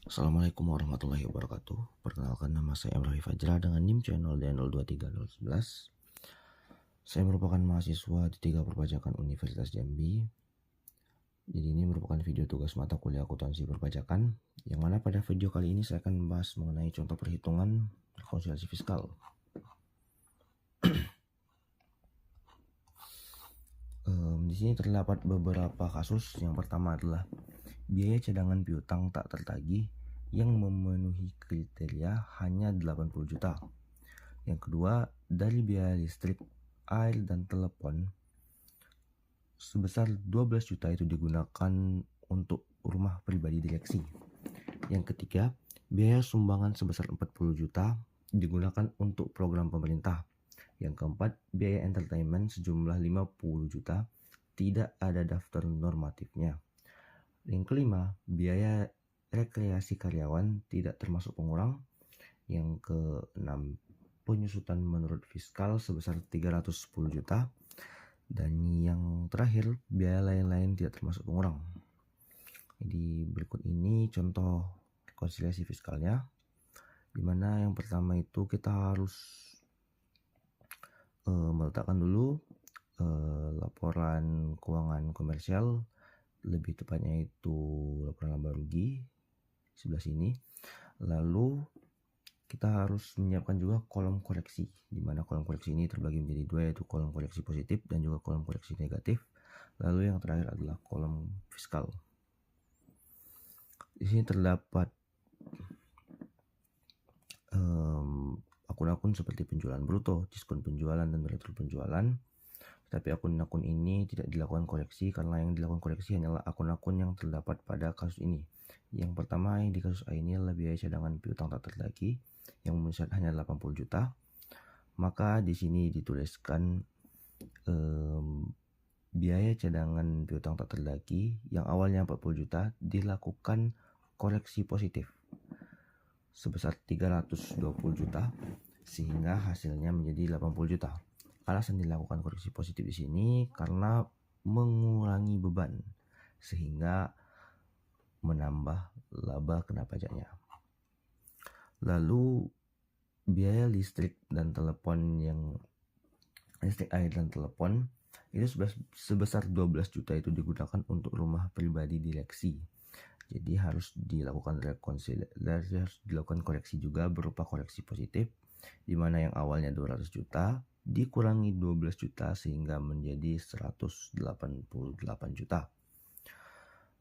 Assalamualaikum warahmatullahi wabarakatuh. Perkenalkan, nama saya Emrah Fajra dengan NIM channel D023011. Saya merupakan mahasiswa di 3 perpajakan Universitas Jambi. Jadi ini merupakan video tugas mata kuliah akuntansi perpajakan, yang mana pada video kali ini saya akan membahas mengenai contoh perhitungan rekonsiliasi fiskal. Di sini terdapat beberapa kasus. Yang pertama adalah biaya cadangan piutang tak tertagih yang memenuhi kriteria hanya 80 juta. Yang kedua, dari biaya listrik, air, dan telepon sebesar 12 juta itu digunakan untuk rumah pribadi direksi. Yang ketiga, biaya sumbangan sebesar 40 juta digunakan untuk program pemerintah. Yang keempat, biaya entertainment sejumlah 50 juta tidak ada daftar normatifnya. Yang kelima, biaya rekreasi karyawan tidak termasuk pengurang. Yang keenam, penyusutan menurut fiskal sebesar 310 juta. Dan yang terakhir, biaya lain-lain tidak termasuk pengurang. Jadi berikut ini contoh rekonsiliasi fiskalnya, dimana yang pertama itu kita harus meletakkan dulu laporan keuangan komersial, lebih tepatnya itu laporan laba rugi sebelah sini. Lalu kita harus menyiapkan juga kolom koreksi, di mana kolom koreksi ini terbagi menjadi dua, yaitu kolom koreksi positif dan juga kolom koreksi negatif. Lalu yang terakhir adalah kolom fiskal. Di sini terdapat akun-akun seperti penjualan bruto, diskon penjualan, dan retro penjualan. Tetapi akun-akun ini tidak dilakukan koreksi karena yang dilakukan koreksi hanyalah akun-akun yang terdapat pada kasus ini. Yang pertama di kasus A ini adalah biaya cadangan piutang tak tertagih yang memenuhi hanya 80 juta. Maka di sini dituliskan biaya cadangan piutang tak tertagih yang awalnya 40 juta dilakukan koreksi positif sebesar 320 juta sehingga hasilnya menjadi 80 juta. Alasan dilakukan koreksi positif di sini karena mengurangi beban sehingga menambah laba kena pajaknya. Lalu biaya listrik dan telepon, yang listrik, air, dan telepon itu sebesar 12 juta itu digunakan untuk rumah pribadi direksi. Jadi harus dilakukan koreksi juga berupa koreksi positif, di mana yang awalnya 200 juta dikurangi 12 juta sehingga menjadi 188 juta.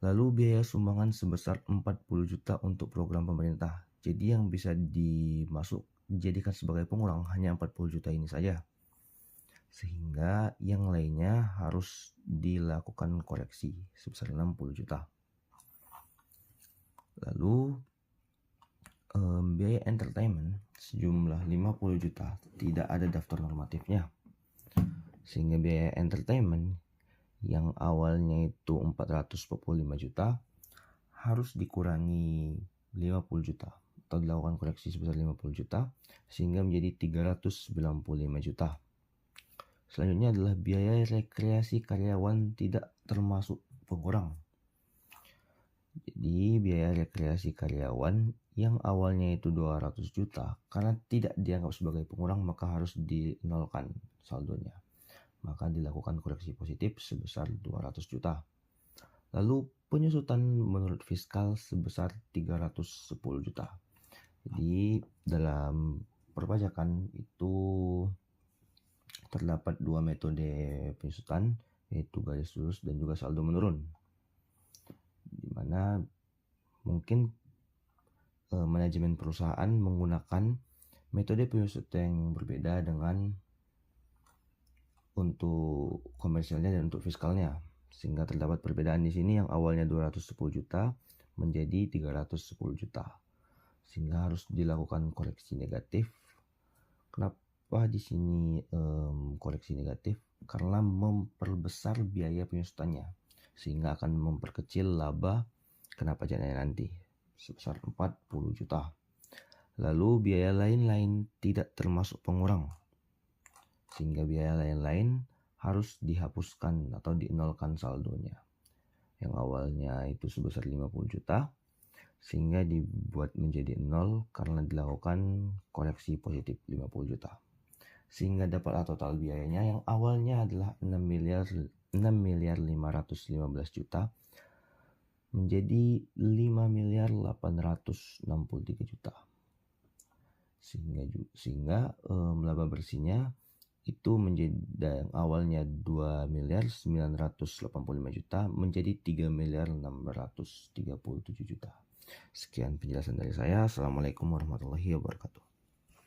Lalu biaya sumbangan sebesar 40 juta untuk program pemerintah. Jadi yang bisa dijadikan sebagai pengurang hanya 40 juta ini saja, sehingga yang lainnya harus dilakukan koreksi sebesar 60 juta. Lalu biaya entertainment sejumlah 50 juta tidak ada daftar normatifnya, sehingga biaya entertainment yang awalnya itu 445 juta harus dikurangi 50 juta atau dilakukan koreksi sebesar 50 juta sehingga menjadi 395 juta. Selanjutnya adalah biaya rekreasi karyawan tidak termasuk pengurang. Jadi biaya rekreasi karyawan yang awalnya itu 200 juta karena tidak dianggap sebagai pengurang maka harus dinolkan saldonya. Maka dilakukan koreksi positif sebesar 200 juta. Lalu penyusutan menurut fiskal sebesar 310 juta. Jadi dalam perpajakan itu terdapat dua metode penyusutan, yaitu garis lurus dan juga saldo menurun, di mana mungkin manajemen perusahaan menggunakan metode penyusutan yang berbeda dengan untuk komersialnya dan untuk fiskalnya, sehingga terdapat perbedaan di sini yang awalnya 210 juta menjadi 310 juta, sehingga harus dilakukan koreksi negatif. Kenapa di sini koreksi negatif? Karena memperbesar biaya penyusutannya, sehingga akan memperkecil laba kena pajaknya nanti sebesar 40 juta. Lalu biaya lain-lain tidak termasuk pengurang, sehingga biaya lain-lain harus dihapuskan atau dinolkan saldonya. Yang awalnya itu sebesar 50 juta sehingga dibuat menjadi 0 karena dilakukan koreksi positif 50 juta. Sehingga dapatlah total biayanya yang awalnya adalah 6 miliar 515 juta menjadi 5 miliar 863 juta. Sehingga laba bersihnya itu menjadi yang awalnya 2 miliar 985 juta menjadi 3 miliar 637 juta. Sekian penjelasan dari saya. Assalamualaikum warahmatullahi wabarakatuh.